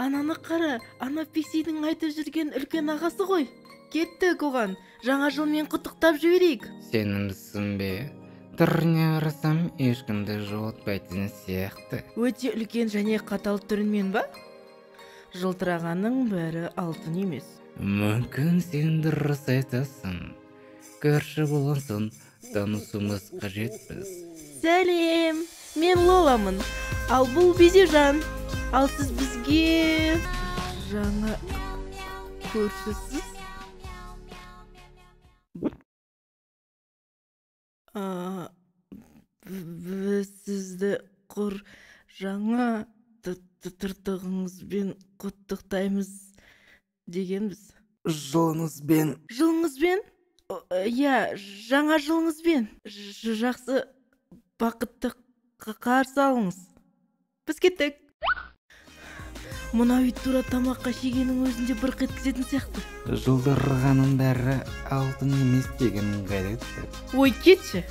Ананы қара, ана Пиксидің айтып жүрген үлкен ағасы ғой. Кеттік оған, жаңа жылмен құттықтап жіберейік. Сенімдісің бе? Түріне қарасам ешкімді жуытпайтын сияқты. Өте үлкен және қатал түрінмен ба? Жылтырағанның бәрі алтын емес. Мүмкін сен дұрыс айтасың. Көрші болған соң танысуымыз қажетпіз. Сәлем, мен Лоламын, ал бұл Бизежан. Ал сіз бізге жаңа көршісіз? Біз сізді жаңа тыртығыңызбен құттықтаймыз дегенбіз. Жылыңызбен. Жылыңызбен? Иә, жаңа жылыңызбен. Жақсы, бақытты қарсы алыңыз. Біз кеттік. Мына үй тура тамаққа шегенің өзінде бұрқ еткізетін сияқты. Жылдырғанның бәрі алтын емес деген қайда. Ой, кетші.